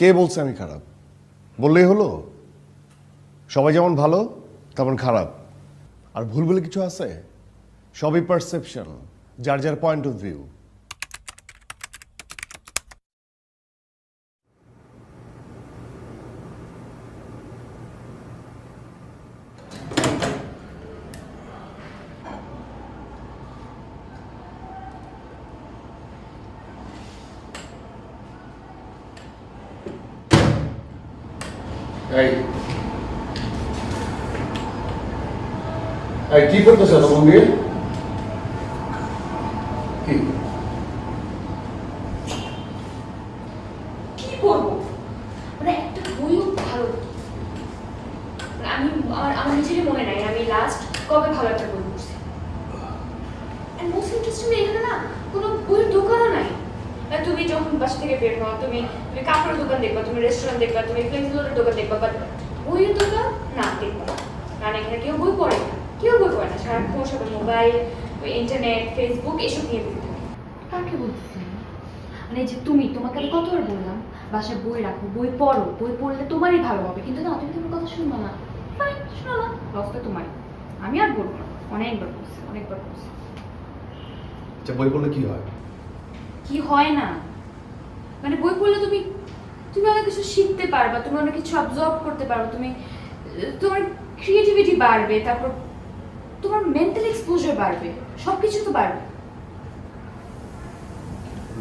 কে বলছে আমি খারাপ? বললেই হলো? সবাই যেমন ভালো তেমন খারাপ। আর ভুল বলে কিছু আছে? সবই পারসেপশন, যার যার পয়েন্ট অফ ভিউ। কি করতেছে এত মন দিয়ে? কি কি করবো? মানে একটা বইও ভালো মানে আমি আমার নিজেরই মনে নাই আমি লাস্ট কবে ভালো একটা বই পড়ছি। এন্ড মোস্ট ইন্টারেস্টিং এখানে না কোনো বইয়ের দোকানও নাই। তুমি যখন বাসা থেকে বের হও তুমি কাপড়ের দোকান দেখবা, তুমি রেস্টুরেন্ট দেখবা, তুমি ফ্লেক্সিবলের দোকান দেখবা, বাট বইয়ের দোকান না দেখবা না। কারণ এখানে কেউ বই পড়ে না, কেউ বই পড়ে না, সারাক্ষণ সবাই মোবাইল, ইন্টারনেট, ফেসবুক এসব নিয়ে বেশি থাকে। কাকে বলতেছি? মানে যে তোমাকে আমি কতবার বললাম বাসায় বই রাখো, বই পড়ো, বই পড়লে তোমারই ভালো হবে, কিন্তু না, তুমি তোমার কথা শুনবো না। ফাইন, শোনো না, লসটা তোমার। আমি আর বলবো না, অনেকবার বলছি, অনেকবার বলছি। আচ্ছা, বই পড়লে কি হয়? কি হয় না মানে বই পড়লে তুমি অনেক কিছু শিখতে পারবা, তুমি অনেক কিছু অবজর্ভ করতে পারবে, তোমার ক্রিয়েটিভিটি বাড়বে, তারপর তোমার মেন্টাল এক্সপোজার বাড়বে, সবকিছু তো বাড়বে।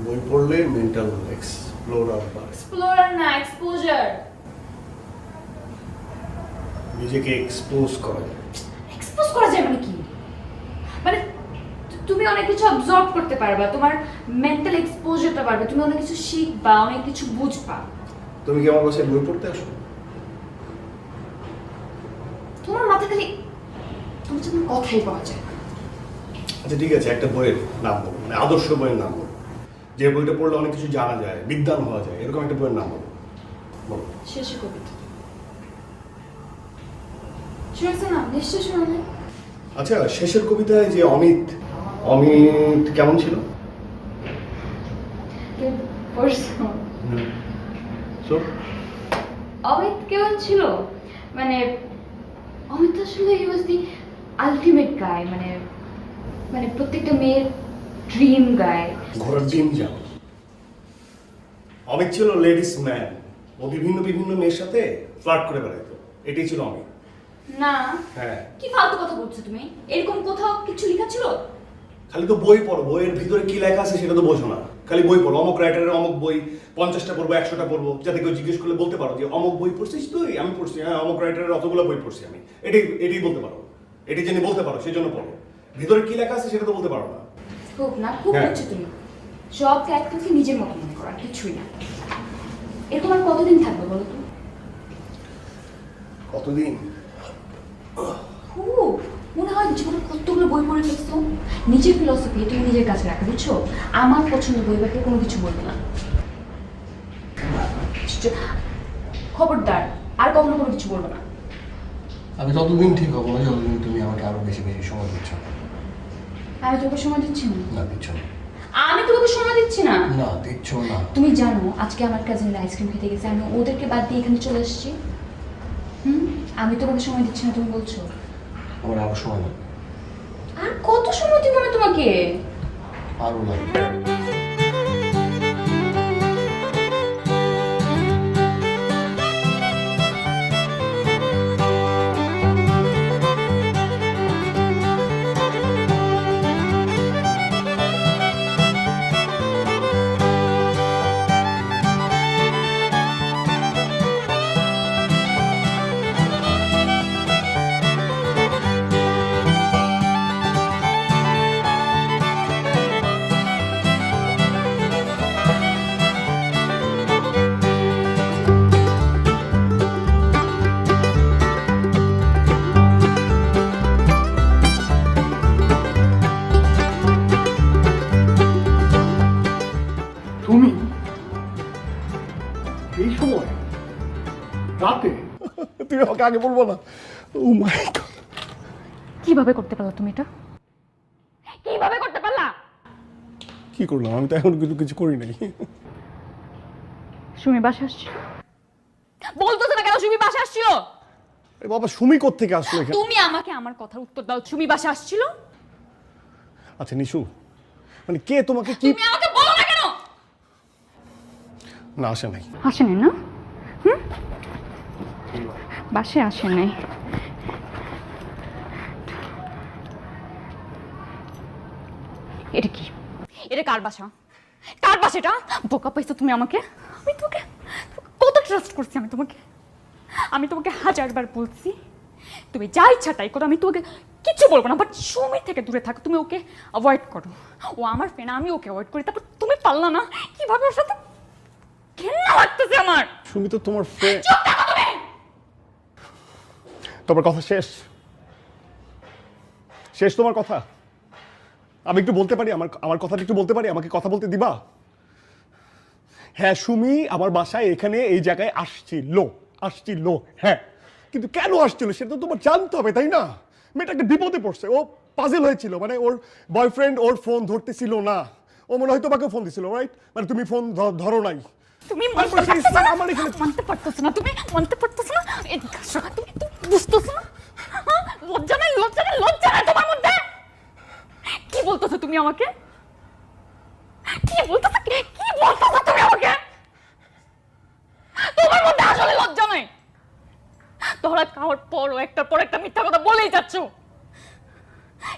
বই পড়লে মেন্টাল এক্সপ্লোরার বাড়ে। এক্সপ্লোরার না, এক্সপোজার। নিজেকে এক্সপোজ করা যায়। এক্সপোজ করা যায় মানে কি? মানে তুমি অনেক কিছু অবজর্ভ করতে পারবা, তোমার মেন্টাল এক্সপোজারটা বাড়বে, তুমি অনেক কিছু শিখবা, অনেক কিছু বুঝবা। তুমি কি আমার বাসায় বই পড়তে আসো? তোমার মাথা খালি তোমার যেন কথাই পাওয়া যায় না। আচ্ছা ঠিক আছে, একটা বইয়ের নাম বলো, মানে আদর্শ বইয়ের নাম বলো, যে বইটা পড়লে অনেক কিছু জানা যায়, বিদ্বান হওয়া যায়, এরকম একটা বইয়ের নাম বলো। বলো। শেষে কবিতা শুনেছো না? নিশ্চয় শুনে। আচ্ছা, শেষের কবিতায় যে অমিত কেমন ছিল? অমিত কেমন ছিল মানে অমিত আসলে হি ওয়াজ দি আলটিমেট গাই, মানে প্রত্যেকটা মেয়ের ড্রিম গাই। ঘোড়ার ডিম যাও। অমিত ছিল লেডিস ম্যান, ও বিভিন্ন মেয়ের সাথে ফ্লার্ট করে বেড়াইতো, এটাই ছিল অমিত। না, হ্যাঁ। কি ফালতু কথা বলছো তুমি? এরকম কোথাও কিছু লেখা ছিল? খালি তো বই পড়ো, বইয়ের ভিতরে কি লেখা আছে সেটা তো বোঝো না। খালি বই পড়ো, অমুক রাইটারের অমুক বই 50টা পড়বো, 100টা পড়বো, যাতে কেউ জিজ্ঞেস করলে বলতে পারো যে অমুক বই পড়ছিস তুই? আমি পড়ছি, হ্যাঁ অমুক রাইটারের অতগুলো বই পড়ছি আমি। এটাই বলতে পারো, এটি জেনে বলতে পারো, সেই জন্য পড়ো। ভিতরে কি লেখা আছে সেটা তো বলতে পারো না। খুব না, খুব হ্যাঁ। হচ্ছে তুমি সব ক্যারেক্টারকে নিজের মতো মনে করো, আর কিছুই না। এরকম আর কতদিন থাকবে বলো তো? কতদিন? খুব মনে হয় জীবনে কতগুলো বই পড়ে ফেলছো। নিজের ফিলসফি তুমি নিজের কাছে রাখো, বুঝছো? আমার পছন্দ বই বাকি কোনো কিছু বলবো না। খবরদার, আর কখনো কোনো কিছু বলবো না। আমি ততদিন ঠিক হবো না যতদিন তুমি আমাকে আরো বেশি সময় দিচ্ছ। আমি তোকে সময় দিচ্ছি না। না, দিচ্ছ না। আমি তোকে সময় দিচ্ছি না। না, দিচ্ছ না। তুমি জানো আজকে আমার কাজিনরা আইসক্রিম খেতে গেছে, আমি ওদেরকে বাদ দিয়ে এখানে চলে এসেছি। আমি তোমাকে সময় দিচ্ছি না, তুমি বলছো। আমার আরো সময় লাগবে। আর কত সময় দিব আমি তোমাকে? আরো লাগবে। তুমি এই সময় রাতে? তুমি আমাকে আগে বলবো না? ও মাই গড, কিভাবে করতে পারলা তুমি এটা? কিভাবে করতে পারলা? কি করলাম? আমি তো এখন কিছু করি নাই। সুমি বাসা আসছে। বলতেছ না কেন সুমি বাসা আসছিল? আরে বাবা সুমি কোত্থেকে আসলো এখানে? তুমি আমাকে আমার কথার উত্তর দাও, সুমি বাসা আসছিল? আচ্ছা নিশু, মানে কে তোমাকে কি? তুমি আমাকে বলো না কেন? না আসে নাই। আসে নাই না? বাসে আসে নাই। এটা কি? এটা কার বাসা? কার বাসা এটা? বোকা পাইছো তুমি আমাকে? আমি তোকে কত ট্রাস্ট করছি আমি তোমাকে। আমি তোমাকে হাজারবার বলছি তুমি যা ইচ্ছা তাই করো, আমি তোমাকে কিচ্ছু বলবো না, বাট সুমি থেকে দূরে থাকো, তুমি ওকে অ্যাভয়েড করো। ও আমার ফ্রেন্ড, আমি ওকে অ্যাভয়েড করি, তারপর তুমি পারলা না কিভাবে ওর সাথে? ঘেন্না লাগতেছে আমার। সুমি তো তোমার ফ্রেন্ড। চুপ থাকো তুমি। তোমার কথা শেষ? শেষ তোমার কথা? আমি একটু বলতে পারি? আমার কথাটা একটু বলতে পারি? আমাকে কথা বলতে দিবা? হ্যাঁ সুমি আমার বাসায় এখানে এই জায়গায় আসছিল, হ্যাঁ, কিন্তু কেন আসছিল সেটা তো তোমার জানতে হবে তাই না? মেয়েটা একটা বিপদে পড়ছে, ও পাজেল হয়েছিল, মানে ওর বয়ফ্রেন্ড ওর ফোন ধরতেছিল না, ও মনে হয় তোমাকে ফোন দিছিল, রাইট? মানে তুমি ফোন ধরো নাই। তুমি তারপরে সেই ইসলাম আমার এখানে মানতে পারতেছো না, তুমি মানতে পারতেছো না, এদিকে আসো, তুমি বুঝতেছো না? হ্যাঁ? লজ্জা নাই, লজ্জা নাই, লজ্জা নাই তোমার মধ্যে? কি বলতেছো তুমি আমাকে? কি বলতেছো তুমি আমাকে? তোমার মধ্যে আসলে লজ্জা নাই? তোমরা খাওয়ার পরও একটার পর একটা মিথ্যা কথা বলেই যাচ্ছ।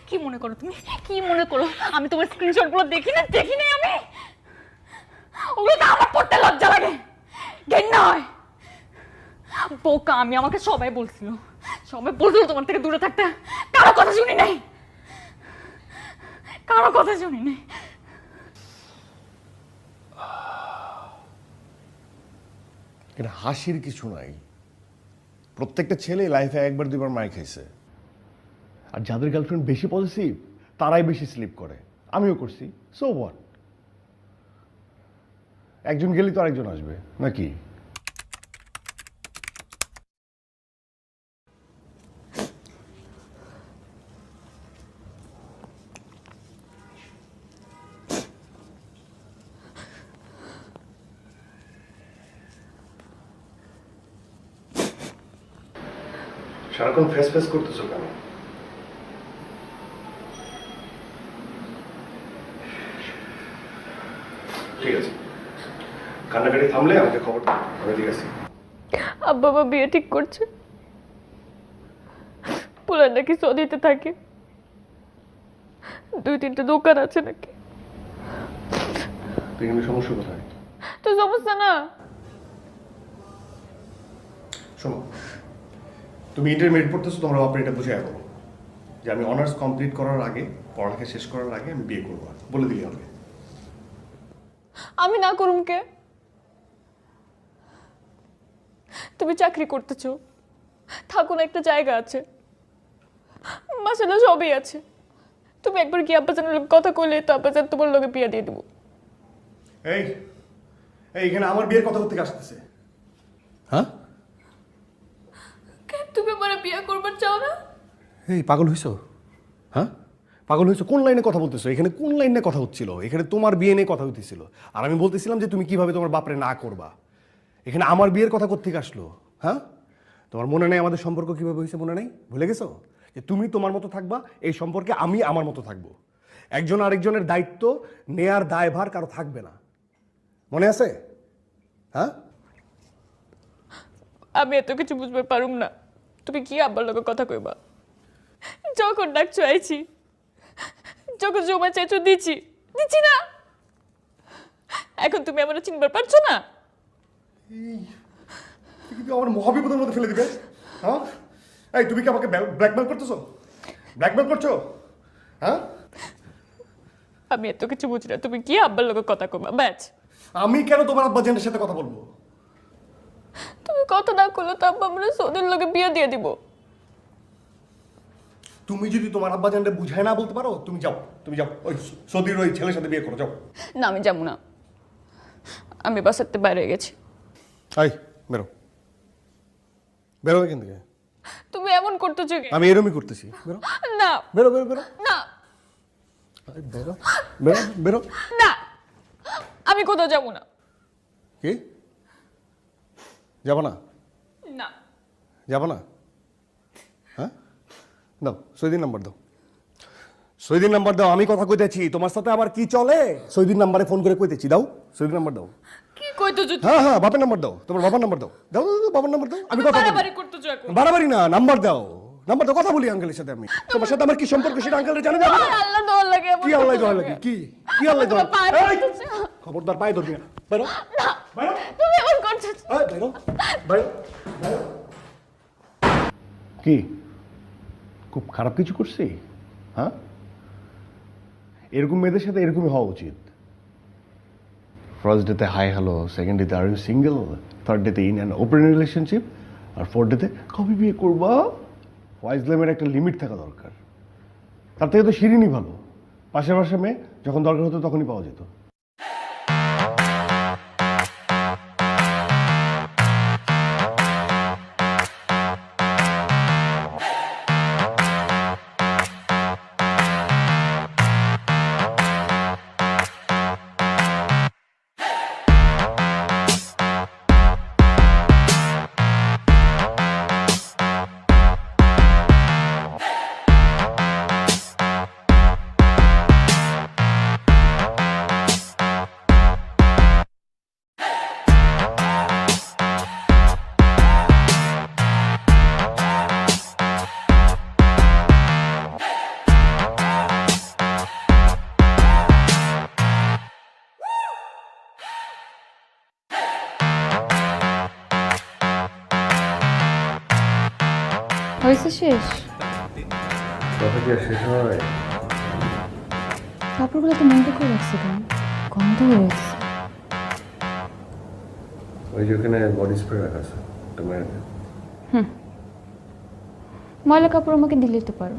কি মনে করো তুমি? কি মনে করো আমি তোমার স্ক্রিনশট গুলো দেখি নাই আমি? ওগুলো তো আমার পড়তে লজ্জা লাগে, ঘেন্না হয়। বোকা আমি, আমাকে সবাই বলছিল তোমার থেকে দূরে থাকতে। কারো কথা শুনি নাই। এটা হাসির কিছু নাই। প্রত্যেকটা ছেলে লাইফে একবার দুইবার মার খাইছে, আর যাদের গার্লফ্রেন্ড বেশি পজিটিভ তারাই বেশি স্লিপ করে। আমিও করছি, সো হোয়াট? একজন গেলেই তো আরেকজন আসবে নাকি? সারাক্ষণ ফেস করতেছো কেন? ঠিক আছে, কান্নাকাটি থামলে আমাকে খবর দাও, আমি ঠিক আছে। আব্বা মা বিয়ে ঠিক করছে, পোলার নাকি সৌদিতে থাকে, 2-3টা দোকান আছে নাকি। তো এখানে সমস্যা কোথায়? তো সমস্যা না। শোনো, তুমি ইন্টারমিডিয়েট পড়তেছো, তোমরা বাপরে এটা বুঝে রাখো যে আমি অনার্স কমপ্লিট করার আগে, পড়ালেখা শেষ করার আগে আমি বিয়ে করবো, বলে দিলে হবে। আমি না করুম কে? তুমি চাকরি করতেছো, থাকুন একটা জায়গা আছে, মাসাল্লাহ সবই আছে। তুমি একবার কি আব্বাজানের লোক কথা কইলে তো আব্বাজান তোমার লোকে বিয়ে দিয়ে দেবো। এই এখানে আমার বিয়ের কথা থেকে আসতেছে? হ্যাঁ, তুমি আমার বিয়ে করবার চাও না? এই পাগল হইছো? হ্যাঁ পাগল হইছো? কোন লাইনে কথা বলতেছো? এখানে কোন লাইনে কথা হচ্ছিল? এখানে তোমার বিয়ে নিয়ে কথা হইতেছিল, আর আমি বলতেছিলাম যে তুমি কিভাবে তোমার বাপরে না করবা। এখানে আমার বিয়ের কথা কোত্থেকে আসলো? হ্যাঁ, তোমার মনে নেই আমাদের সম্পর্ক কিভাবে হয়েছে? মনে নেই? ভুলে গেছো যে তুমি তোমার মতো থাকবা, এই সম্পর্কে আমি আমার মতো থাকবো। একজন আরেকজনের দায়িত্ব নেয়ার দায়ভার কারো থাকবে না, মনে আছে? হ্যাঁ, আমি এত কিছু বুঝতে পারুম না। তুমি কি আব্বার লোকের কথা কইবা? যখন ডাকছো আইছি, যখন জমা চাইছো দিচ্ছি না। এখন তুমি আমার চিনবার পারছো না? কিন্তু আমার মহাবিপদের মধ্যে ফেলে দিবে। হ্যাঁ, এই তুমি কি আমাকে ব্ল্যাকমেল করতেছো? ব্ল্যাকমেল করছো? হ্যাঁ, আমি এত কিছু বুঝি না। তুমি কি আব্বার লোকের কথা কইবা? ব্যাচ আমি কেন তোমার আব্বা জেনের সাথে কথা বলবো? তুমি কথা না করলে তো আব্বা আমরা সৌদির লোকে বিয়ে দিয়ে দিব। তুমি যদি তোমার আব্বা জানলে বুঝায় না বলতে পারো, তুমি যাও ওই সৌদির ওই ছেলের সাথে বিয়ে করো, যাও। না আমি যাবো না, আমি বাসাতে বাইরে গেছি। আই বেরো, বেরো এখান থেকে। তুমি এমন করতেছো কি? আমি এরমই করতেছি, বেরো। না বেরো বেরো বেরো, না বেরো বেরো বেরো। না, আমি কোথাও যাবো না। কি যাবো না? যাবো না? হ্যাঁ, দাও সৈদিন নাম্বার দাও, সৈদিন নাম্বার দাও। আমি কথা কইতেছি, তোমার সাথে আবার কি চলে? সৈদিন নাম্বারে ফোন করে কইতেছি, দাও সৈদিন নাম্বার দাও। কি কইতো যদি হ্যাঁ হ্যাঁ, বাপের নাম্বার দাও, তোমার বাবার নাম্বার দাও, দাও দাও, দাও, বাবার নাম্বার দাও। আমি কথা বলি। বাড়াবাড়ি করতেছো এখন। বাড়াবাড়ি না, নাম্বার দাও, নাম্বার দাও, কথা বলি আঙ্কেলের সাথে। আমি তোমার সাথে আমার কি সম্পর্ক সেটা আঙ্কেলের জানা যাবে না? আল্লাহ দোয়া লাগে কি আল্লাহ দোয়া লাগে? কি কি আল্লাহ দোয়া? পায়ে এই, পড়তেছে। খবরদার পায়ে ধরবি না, বাইরো বাইরো, তুমি এমন করছো। এই, বাইরো বাইরো বাইরো। কি খুব খারাপ কিছু করছি? হ্যাঁ, এরকম মেয়েদের সাথে এরকমই হওয়া উচিত। ফার্স্ট ডেতে হাই হ্যালো, সেকেন্ড ডেতে আর ইউ সিঙ্গেল, থার্ড ডেতে ইন অ্যান ওপেন রিলেশনশিপ, আর ফোর্থ ডেতে কবে বিয়ে করবা? ওয়াইজলামের একটা লিমিট থাকা দরকার। তার থেকে তো শিরিনই ভালো, পাশে পাশে মেয়ে যখন দরকার হতো তখনই পাওয়া যেত। হয়েছে শেষ? কথা কি আর শেষ হয়? কাপড়গুলো তো মনে করে রাখছি কেন? গন্ধ হয়ে গেছে। ওই যে ওখানে বডি স্প্রে রাখা আছে, তোমার ময়লা কাপড় আমাকে দিলে তো পারো,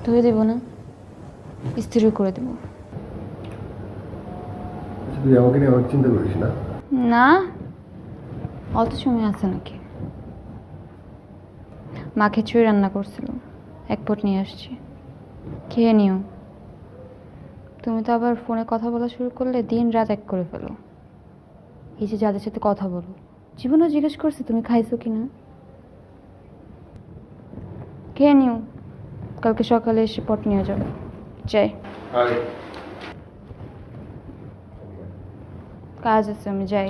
ধুয়ে দেবো না, ইস্ত্রি করে দেবো। তুই আমাকে নিয়ে অনেক চিন্তা করিস না? না, অত সময় আছে নাকি? মা খিচুড়ি রান্না করছিল, এক পট নিয়ে আসছি, খেয়ে নিও। তুমি তো আবার ফোনে কথা বলা শুরু করলে দিন রাত এক করে ফেলো। এই যে যাদের সাথে কথা বলো, জীবনেও জিজ্ঞেস করছে তুমি খাইছো কি না? খেয়ে নিও, কালকে সকালে এসে পট নিয়ে যাবো। যাই, কাজ আছে, আমি যাই।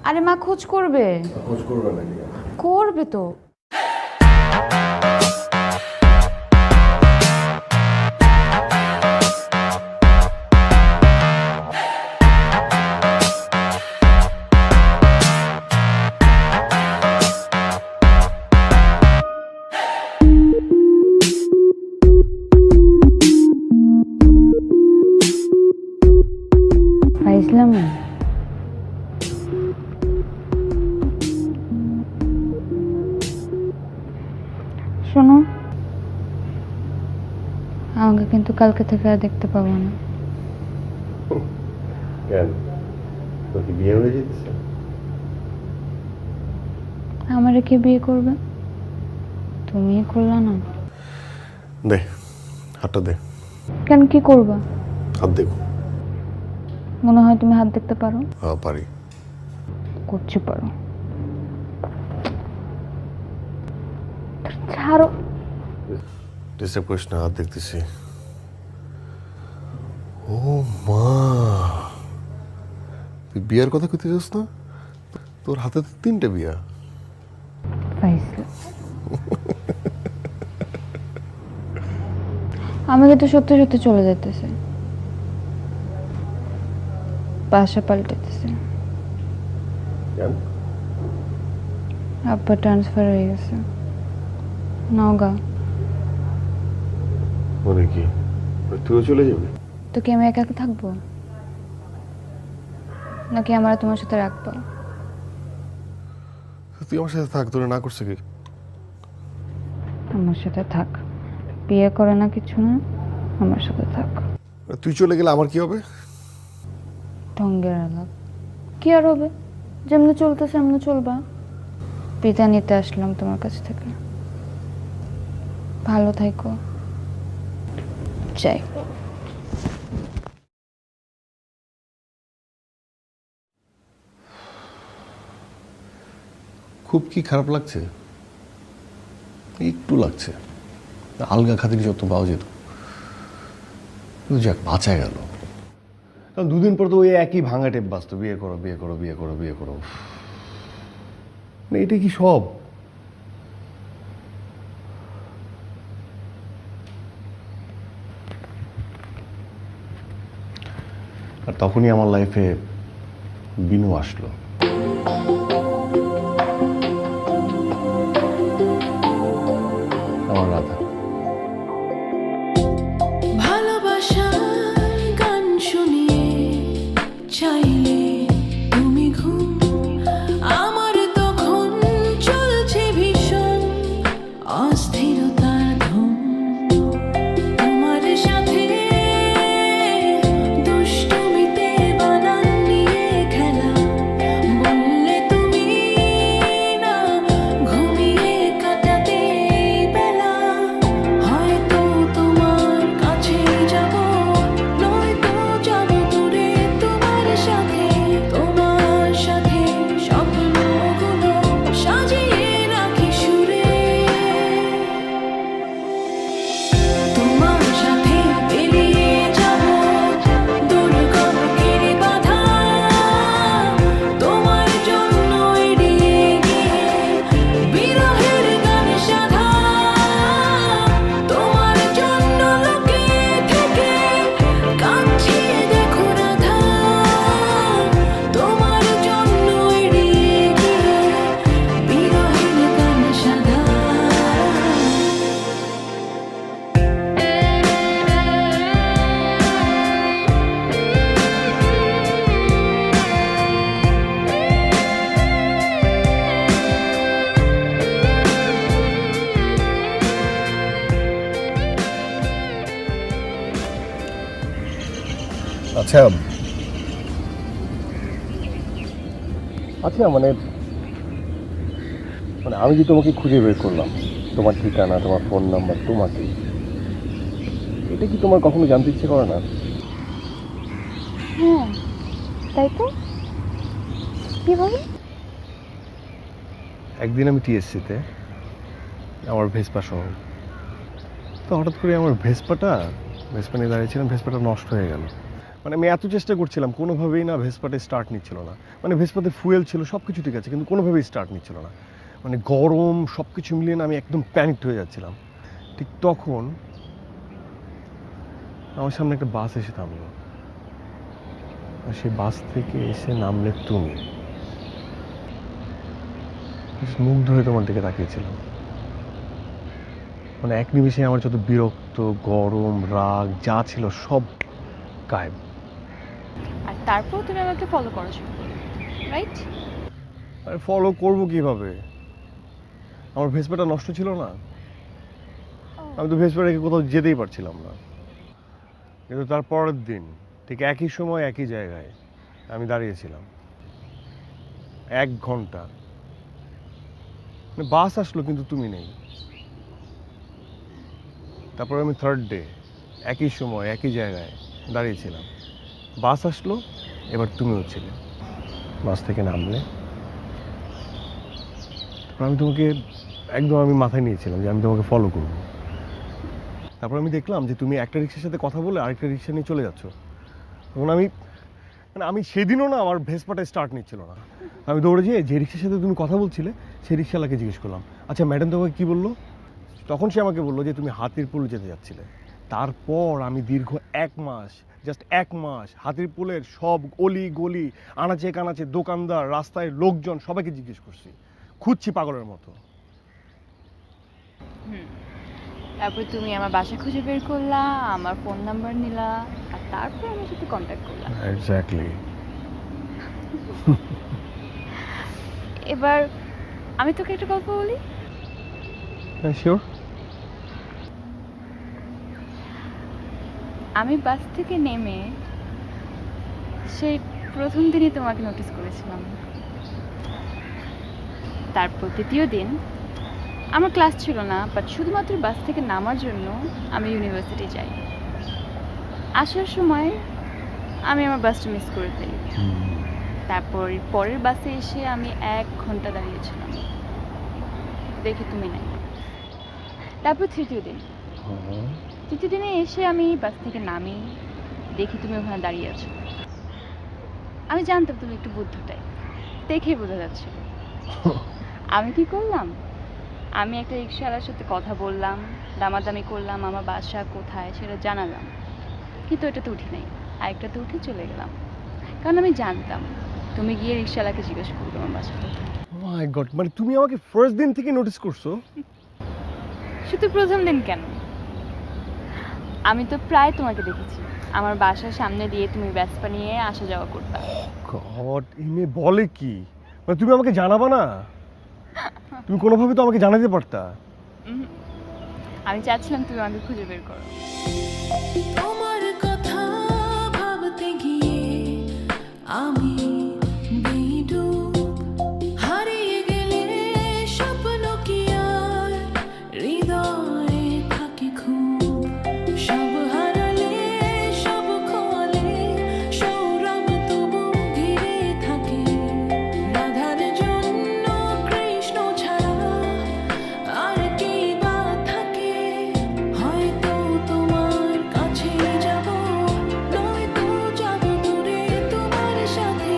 আরে মা খোঁজ করবে। খোঁজ করবে নাকি? করবে তো। পাইছিলাম না। শোনো, আমাকে কিন্তু কালকে থেকে আর দেখতে পাবো না। কেন, তোর কি বিয়ে হয়ে যেতেছে? আমারে কে বিয়ে করবে? তুমি করলা না? দে হাতটা দে। কেন, কি করবা? হাত দেখো। মনে হয় তুমি হাত দেখতে পারো। হ্যাঁ পারি। করছি পারো। ছাড়ো। ডিস্টার্ব করিস না, হাত দেখতেছি। ও মা, তুই বিয়ার কথা কইতে যাস না? তোর হাতে তো 3টে বিয়া। পাইছে। আমাকে তো সত্যি সত্যি চলে যেতেছে, বাসা পাল্টেতেছে। কেন? আব্বা ট্রান্সফার হয়ে গেছে নওগাঁ। মানে কি, তুইও চলে যাবি? তো কি আমি একা একা থাকবো, নাকি আমরা তোমার সাথে রাখবো? তুই আমার সাথে থাক, তোরা না করছে কি? আমার সাথে থাক, বিয়ে করে না কিছু না, আমার সাথে থাক। তুই চলে গেলে আমার কি হবে? ঢঙ্গের আলাপ কি আর হবে, যেমন চলতেছে এমন চলবা। বিদায় নিতে আসলাম তোমার কাছ থেকে, ভালো থাইকো। যাই। খুব কি খারাপ লাগছে? একটু লাগছে। আলগা খাতির যত্ন পাওয়া যেত, কিন্তু যাক বাঁচা গেল। কারণ দুদিন পর তো ওই একই ভাঙা টেপ বাঁচত, বিয়ে করো বিয়ে করো বিয়ে করো বিয়ে করো। এটা কি সব? আর তখনই আমার লাইফে বিনু আসলো। আমার রাধা। ভালোবাসার গান শুনিয়ে চাইলে তুমি ঘুম, আমার তখন চলছে ভীষণ অস্থিরতার ধুম। তোমার সাথে দুষ্টুমিতে বানান নিয়ে খেলা, বললে তুমি না ঘুমিয়ে কাটাতে বেলা। হয়তো তোমার কাছে যাব, নয়তো যাব দূরে তোমার সাথে স্বপ্নগুলো সাজিয়ে রাখি সুরে। তোমার সাথে বেরিয়ে যাব দুর্গমের বাধা, তোমার জন্য এড়িয়ে গিয়ে বিরহের গান সাধা। তোমার জন্য লুকিয়ে থেকে কাঁদছি দেখো রাধা, তোমার জন্য এড়িয়ে গিয়ে বিরহের গান সাধা। আচ্ছা আচ্ছা মানে মানে আমি যে তোমাকে খুঁজে বের করলাম, তোমার ঠিকানা, তোমার ফোন নাম্বার, তোমাকে, এটা কি তোমার কখনো জানতে ইচ্ছে করে না? হ্যাঁ তাই তো, কিভাবে? একদিন আমি টিএসসিতে আমার ভেসপা সহ, তো হঠাৎ করে আমার ভেসপা নিয়ে দাঁড়িয়েছিলাম, ভেসপাটা নষ্ট হয়ে গেল। মানে আমি এত চেষ্টা করছিলাম, কোনোভাবেই না ভেসপাটা স্টার্ট নিচ্ছিল না। মানে ভেসপাতে ফুয়েল ছিল, সব কিছু ঠিক আছে, কিন্তু কোনোভাবেই স্টার্ট নিচ্ছিল না। মানে গরম সব কিছু মিলিয়ে না আমি একদম প্যানিকড হয়ে যাচ্ছিলাম। ঠিক তখন আমার সামনে একটা বাস এসে থামলো, আর সেই বাস থেকে এসে নামলে তুমি। মুগ্ধ হয়ে তোমার দিকে তাকিয়েছিলাম। মানে এক নিমিষে আমার যত বিরক্ত, গরম, রাগ যা ছিল সব গায়েব। আর তারপর তুমি আমাকে ফলো করেছো, রাইট? আরে ফলো করবো কিভাবে? আমার ভেসপাটা নষ্ট ছিল না, আমি তো ভেসপা রেখে কোথাও যেতেই পারছিলাম না। কিন্তু তার পরের দিন ঠিক একই সময় একই জায়গায় আমি দাঁড়িয়েছিলাম 1 ঘন্টা। মানে বাস আসলো কিন্তু তুমি নেই। তারপর আমি থার্ড ডে একই সময় একই জায়গায় দাঁড়িয়েছিলাম, বাস আসলো, এবার তুমিও ছিলে। বাস থেকে নামলে, তারপর আমি তোমাকে একদম আমি মাথায় নিয়েছিলাম যে আমি তোমাকে ফলো করব। তারপর আমি দেখলাম যে তুমি একটা রিক্সার সাথে কথা বলে আরেকটা রিক্সা নিয়ে চলে যাচ্ছ। তখন আমি সেদিনও না আমার ভেসপাটা স্টার্ট নিচ্ছিল না। আমি দৌড়ে যেয়ে যে রিক্সার সাথে তুমি কথা বলছিলে সেই রিক্সাওয়ালাকে জিজ্ঞেস করলাম, আচ্ছা ম্যাডাম তোমাকে কী বললো? তখন সে আমাকে বললো যে তুমি হাতিরপুল যেতে যাচ্ছিলে। তারপর আমি দীর্ঘ 1 মাস, জাস্ট 1 মাস হাতিরপুলের সব অলি গলি, আনাচে কানাচে, দোকানদার, রাস্তায় লোকজন, সবাইকে জিজ্ঞেস করছি, খুঁজছি পাগলের মতো। তারপর তুমি আমার বাসা খুঁজে বের করলা, আমার ফোন নাম্বার নিলা, আর তারপর আমার সাথে কন্ট্যাক্ট করলা। এক্স্যাক্টলি। এবার আমি তোকে একটা গল্প বলি। হ্যাঁ শিওর। আমি বাস থেকে নেমে সেই প্রথম দিনই তোমাকে নোটিস করেছিলাম। তারপর দ্বিতীয় দিন আমার ক্লাস ছিল না, বাট শুধুমাত্র বাস থেকে নামার জন্য আমি ইউনিভার্সিটি যাই। আসার সময় আমি আমার বাসটা মিস করে ফেলি। তারপর পরের বাসে এসে আমি 1 ঘন্টা দাঁড়িয়েছিলাম, দেখি তুমি নাই। তারপর তৃতীয় দিনে এসে আমি বাস থেকে নামি, দেখি তুমি ওখানে দাঁড়িয়ে আছো। আমি জানতাম তুমি একটু বুদ্ধ টাইপ, দেখেই বোঝা যাচ্ছে। আমি কি করলাম, আমি একটা রিক্সাওয়ালার সাথে কথা বললাম, দামাদামি করলাম, আমার বাসা কোথায় সেটা জানালাম, কিন্তু এটাতে উঠি নাই, আরেকটাতে উঠে চলে গেলাম, কারণ আমি জানতাম তুমি গিয়ে রিক্সাওয়ালাকে জিজ্ঞেস করবে আমার বাসা কোথায়। মাই গড, মানে তুমি আমাকে ফার্স্ট দিন থেকে নোটিস করছো? শুধু প্রথম দিন কেন, আমি তো প্রায় তোমাকে দেখেছি, আমার বাসার সামনে দিয়ে তুমি ভেসপা নিয়ে আসা যাওয়া করতে। গড, ইমে বলে কি, মানে তুমি আমাকে জানাবা না? তুমি কোনোভাবে তো আমাকে জানাতে পারতা। আমি চাচ্ছিলাম তুমি আমাকে খুঁজে বের করো। তোমার কথা ভাবতে গিয়ে আমি বেডুব, হারিয়ে গেলে স্বপ্ন কি আর হৃদয়ে থাকে খুব, সব হারালে সব খোয়ালে সৌরভ তবু ঘিরে থাকে, রাধার জন্য কৃষ্ণ ছাড়া আর কি বা থাকে, হয়তো তোমার কাছে যাব, নয়তো যাব দূরে তোমার সাথে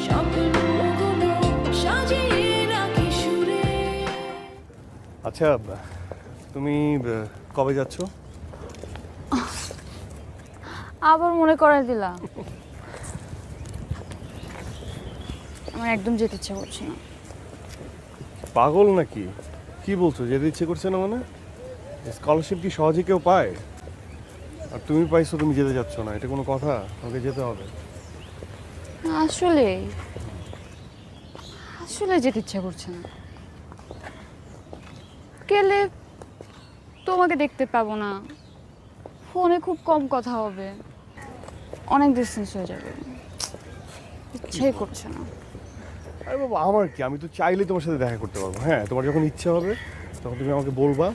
স্বপ্নগুলো সাজিয়ে রাখি সুরে। আচ্ছা, তুমি কবে যাচ্ছ? আবার মনে করাই দিলা, আমার একদম যেতে ইচ্ছা করছে না। পাগল নাকি? কি বলছো, যেতে ইচ্ছে করছে না? মানে স্কলারশিপ কি সহজে কেউ পায়? আর তুমি পাইছো, তুমি যেতে যাচ্ছ না, এটা কোনো কথা? আমাকে যেতে হবে। আসলে যেতে ইচ্ছা করছে না, গেলে তোমাকে দেখতে পাবো না, ফোনে খুব কম কথা হবে, অনেক ডিস্টেন্স হয়ে যাবে, ইচ্ছাই করছে না। আরে বাবা, আমার কি, আমি তো চাইলে তোমার সাথে দেখা করতে পারবো। হ্যাঁ, তোমার যখন ইচ্ছা হবে তখন তুমি আমাকে বলবা,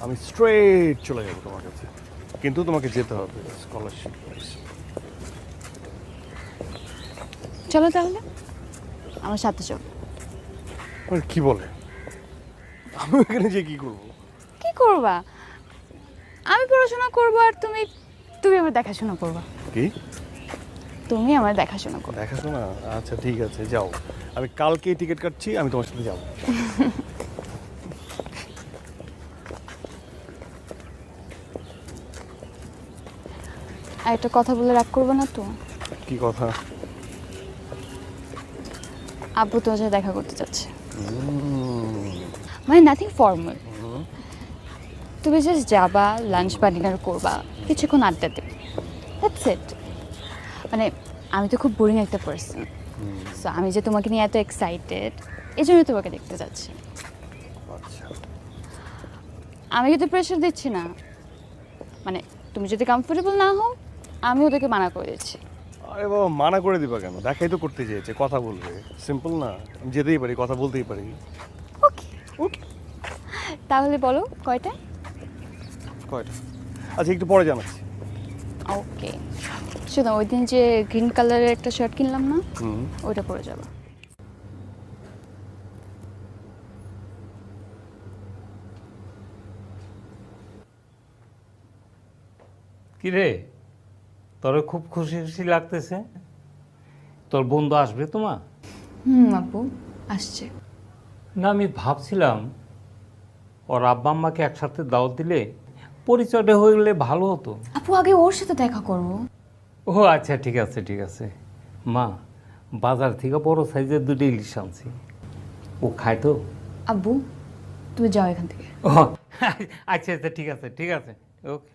আমি স্ট্রেট চলে যাবো তোমার কাছে, কিন্তু তোমাকে যেতে হবে স্কলারশিপ। চলো তাহলে আমার সাথে চলো। আর কি বলে, আমি এখানে যে কি করবো? কি করবা? আমি পড়াশোনা করবো আর তুমি আমার দেখাশোনা করবা। কি তুমি আমার দেখাশোনা করো। দেখাশোনা? আচ্ছা ঠিক আছে, যাও, আমি কালকেই টিকিট কাটছি, আমি তোমার সাথে যাবো। আর একটা কথা বলে রাগ করবো না তো? কি কথা? আব্বু তোমার সাথে দেখা করতে চাচ্ছে, মানে নাথিং ফর্মাল, তুমি জাস্ট যাবা, লাঞ্চ বা ডিনার করবা, কিছুক্ষণ আড্ডা দেবে, দ্যাটস ইট। মানে আমি তো খুব বোরিং একটা পার্সন, সো আমি যে তোমাকে নিয়ে এত এক্সাইটেড, এই জন্য তোমাকে দেখতে যাচ্ছি। আচ্ছা, আমি কিন্তু প্রেশার দিচ্ছি না, মানে তুমি যদি কমফোর্টেবল না হও আমি ওদেরকে মানা করে দিচ্ছি। আরে বাবা, মানা করে দিবা কেন? দেখাই তো করতে চেয়েছে, কথা বলবে, সিম্পল না? আমি যেতেই পারি, কথা বলতেই পারি। ওকে ওকে, তাহলে বলো কয়টা? কয়টা? আচ্ছা, একটু পরে জানাচ্ছি। ওকে, শোনো, ওই দিন যে গ্রিন কালারের একটা শার্ট কিনলাম না, হুম, ওইটা পরে যাবা। কিরে, তোরে খুব খুশি খুশি লাগতেছে? তোর বন্ধু আসবে তোমার? আপু আসছে না, আমি ভাবছিলাম ওর আব্বা আম্মাকে একসাথে দাওয়াত দিলে পরিচয়টা হয়ে গেলে ভালো হতো। আপু, আগে ওর সাথে দেখা করবো। ও আচ্ছা, ঠিক আছে ঠিক আছে। মা, বাজার থেকে বড় সাইজের 2টা ইলিশ আনছি, ও খায় তো? আব্বু তুমি যাও এখান থেকে। ও আচ্ছা আচ্ছা, ঠিক আছে ঠিক আছে, ওকে।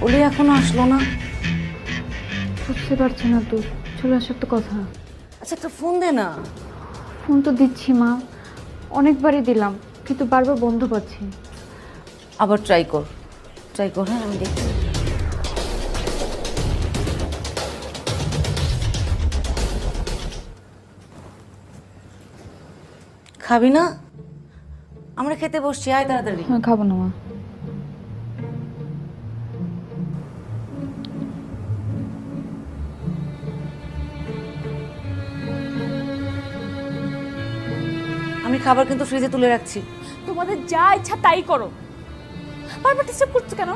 ওলি এখনো আসলো না। বুঝতে পারছি না তো, চলে আসার তো কথা। আচ্ছা একটা ফোন দে না। ফোন তো দিচ্ছি মা, অনেকবারই দিলাম, কিন্তু বারবার বন্ধ পাচ্ছি। আবার ট্রাই কর, হ্যাঁ আমি দেখি। খাবি না? আমরা খেতে বসছি, আয় তাড়াতাড়ি। হ্যাঁ, খাবো না মা। আমি খাবার কিন্তু ফ্রিজে তুলে রাখছি। তোমাদের যা ইচ্ছা তাই করো, বারবার ডিস্টার্ব করছো কেন?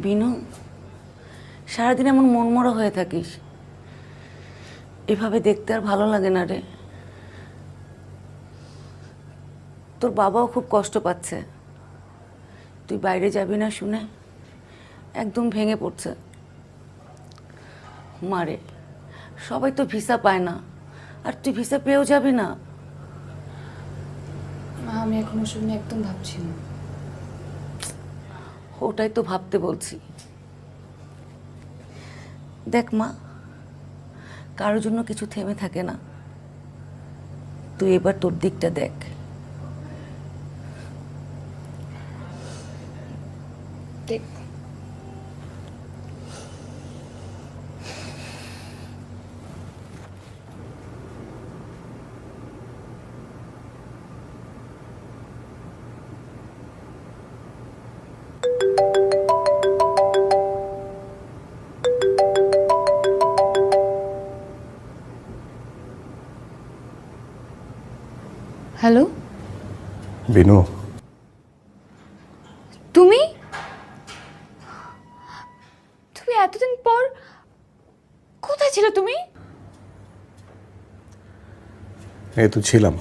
বিনু, সারাদিন এমন মনমরা হয়ে থাকিস, এভাবে দেখতে আর ভালো লাগে না রে। তোর বাবাও খুব কষ্ট পাচ্ছে, তুই বাইরে যাবি না শুনে একদম ভেঙে পড়ছে। মারে, সবাই তো ভিসা পায় না, আর তুই ভিসা পেয়েও যাবি না। মা, আমি এখন ওসব নিয়ে একদম ভাবছি না। ওটাই তো ভাবতে বলছি। দেখ মা, কারোর জন্য কিছু থেমে থাকে না। তুই এবার তোর দিকটা দেখ। দেখ, হ্যালো, বিনু, তুমি তুমি এতদিন পর কোথায় ছিলে তুমি? এই তো ছিলাম।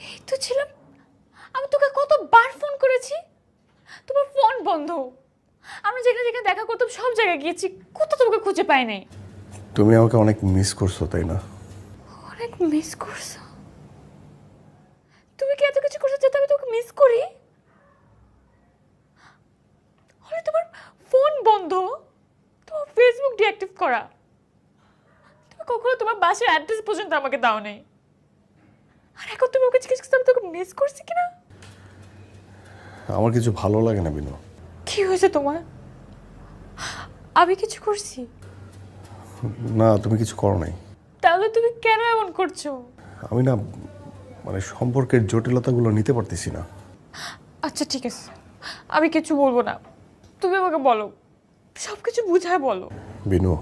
এই তো ছিলাম? আমি তোকে কতবার ফোন করেছি, তোমার ফোন বন্ধ। আমি যেখানে যেখানে দেখা করতাম সব জায়গায় গিয়েছি, কোথাও তোমাকে খুঁজে পাই নাই। তুমি আমাকে অনেক মিস করছো, তাই না? অনেক মিস করছো? তুমি কি এত কিছু করছো যাতে আমি তোকে মিস করি? হলে তোমার ফোন বন্ধ, তোমার ফেসবুক ডিঅ্যাক্টিভ করা, তুমি কখনো তোমার বাসার অ্যাড্রেস পর্যন্ত আমাকে দাও নাই। আর এখন তুমি ওকে জিজ্ঞেস করছো আমি তোকে মিস করছি কিনা? আমার কিছু ভালো লাগে না বিনু। কি হয়েছে তোমার? আমি কিছু করছি? না, তুমি কিছু করো নাই। তাহলে তুমি কেন এমন করছো? আমি না, মানে সম্পর্কের জটিলতাগুলো নিতে পারতেছি না। আচ্ছা ঠিক আছে, আমি কিছু বলবো না, তুমি আমাকে বলো, সব কিছু বুঝায় বলো। বিনু,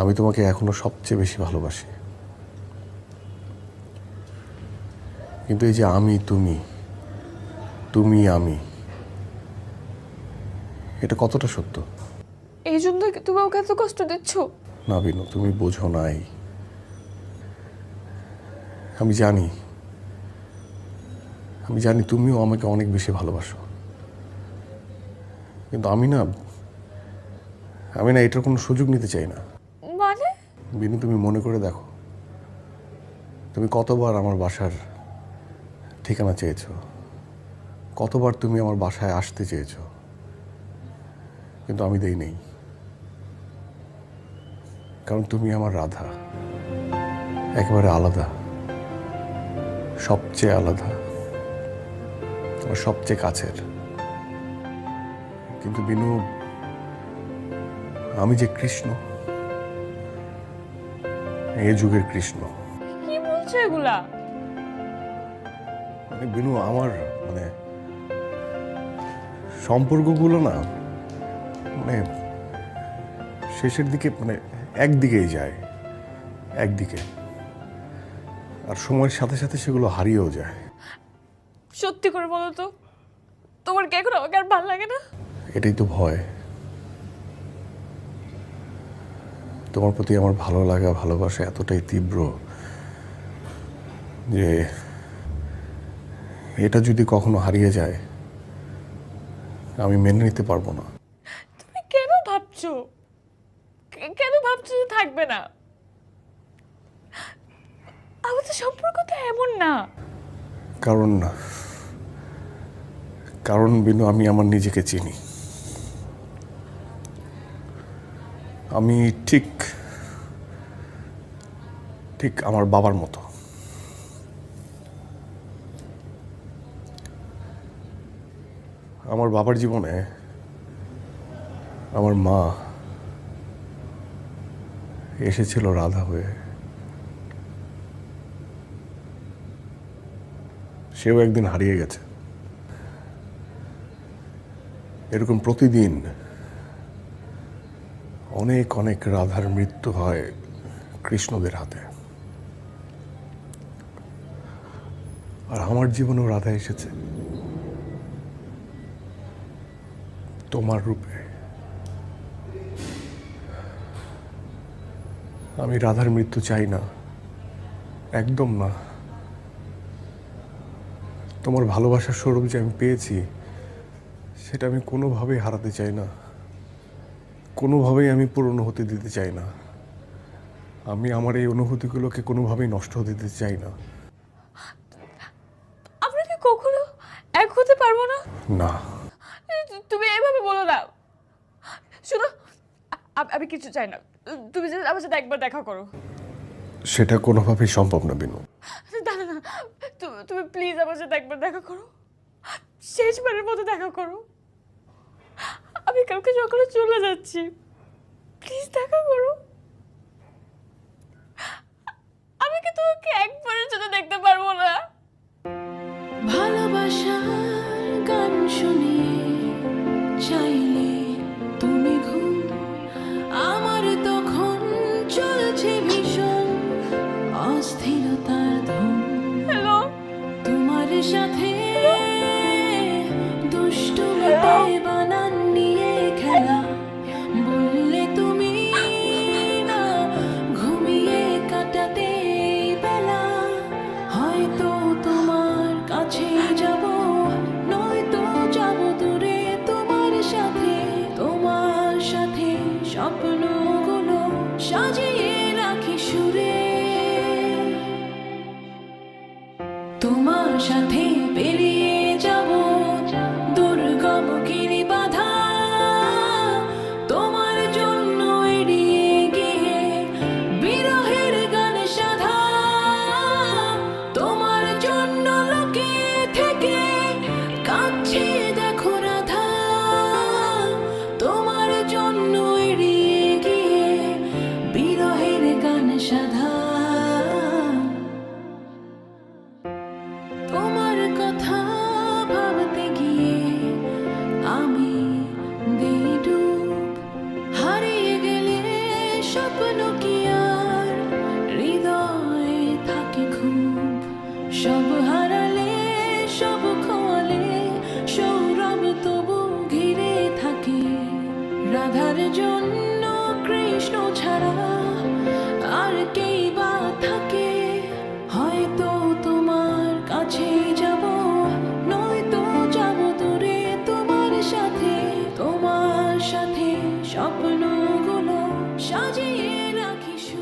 আমি তোমাকে এখনো সবচেয়ে বেশি ভালোবাসি, কিন্তু এই যে আমি তুমি, তুমি আমি, এটা কতটা সত্য? এই জন্য কি তুমি আমাকে এত কষ্ট দিচ্ছ? না বিনু, তুমি বোঝো নাই। আমি জানি তুমিও আমাকে অনেক বেশি ভালোবাসো, কিন্তু আমি না এটার কোনো সুযোগ নিতে চাই না। মানে? বিনু, তুমি মনে করে দেখো, তুমি কতবার আমার বাসার ঠিকানা চেয়েছো, কতবার তুমি আমার বাসায় আসতে চেয়েছো, কিন্তু আমি দেই নেই। কারণ তুমি আমার রাধা, একেবারে আলাদা, সবচেয়ে আলাদা, আমার সবচেয়ে কাছের। কিন্তু বিনু, আমি যে কৃষ্ণ, এই যুগের কৃষ্ণ। কি বলছো এগুলা? মানে বিনু, আমার মানে সম্পর্কগুলো না মানে শেষের দিকে মানে একদিকেই যায়, একদিকে, আর সময়ের সাথে সাথে সেগুলো হারিয়েও যায়। সত্যি করে বলো তো, তোমার কি এখন আমাকে আর ভালো লাগে না? এটাই তো ভয়। তোমার প্রতি আমার ভালো লাগা, ভালোবাসা এতটাই তীব্র যে এটা যদি কখনো হারিয়ে যায় আমি মেনে নিতে পারবো না। তুমি কেন ভাবছো যে থাকবে না? আমাদের সম্পর্ক তো এমন না। কারণ বিনু, আমি আমার নিজেকে চিনি। আমি ঠিক আমার বাবার মতো। আমার বাবার জীবনে আমার মা এসেছিল রাধা হয়ে। সেও একদিন হারিয়ে গেছে। এরকম প্রতিদিন অনেক অনেক রাধার মৃত্যু হয় কৃষ্ণদের হাতে। আর আমার জীবনেও রাধা এসেছে তোমার রূপে। আমি রাধার মৃত্যু চাই না, একদম না। তোমার ভালোবাসার স্বরূপ যে আমি পেয়েছি সেটা আমি কোনোভাবেই হারাতে চাই না, কোনোভাবেই আমি পূরণ হতে দিতে চাই না। আমি আমার এই অনুভূতিগুলোকে কোনোভাবেই নষ্ট হতে দিতে চাই না। আমরা কি কখনো এক হতে পারবো না? না, তুমি এভাবে বলো না। শোনো, আমি কিছু চাই না, তুমি just আমার সাথে একবার দেখা করো। সেটা কোনোভাবেই সম্ভব না বিনু। না না না, তুমি প্লিজ আমার সাথে একবার দেখা করো, শেষবারের মতো দেখা করো। আমি কালকে সকালে চলে যাচ্ছি, প্লিজ দেখা করো। আমি কি তোমাকে একবারের জন্য দেখতে পারবো না? ভালোবাসার গান শুনিয়ে চাইলে তুমি ঘুম, আমার তখন চলছে ভীষণ অস্থিরতার ধুম। হ্যালো, তোমার সাথে দুষ্টু মেতে বানান নিয়ে খেলা, বললে তুমি না ঘুমিয়ে কাটাতে এই বেলা। হয়তো তোমার কাছে যাব, নয়তো যাব দূরে তোমার সাথে স্বপ্নগুলো সাজিয়ে রাখি সুরে। তোমার সাথে পেরিয়ে যাব দুর্গম গিরি বাধা, তোমার জন্য এড়িয়ে গিয়ে বিরহের গান সাধা। তোমার জন্য লুকিয়ে থেকে কাঁদছে দেখো রাধা, তোমার জন্য এড়িয়ে গিয়ে বিরহের গান সাধা। তোমার কথা ভাবতে গিয়ে আমি দেই ডুব, হারিয়ে গেলে স্বপ্ন কি আর হৃদয়ে থাকে খুব। সব হারালে সব খোয়ালে সৌরভ তবু ঘিরে থাকে। রাধার জন্য কৃষ্ণ ছাড়া আর কে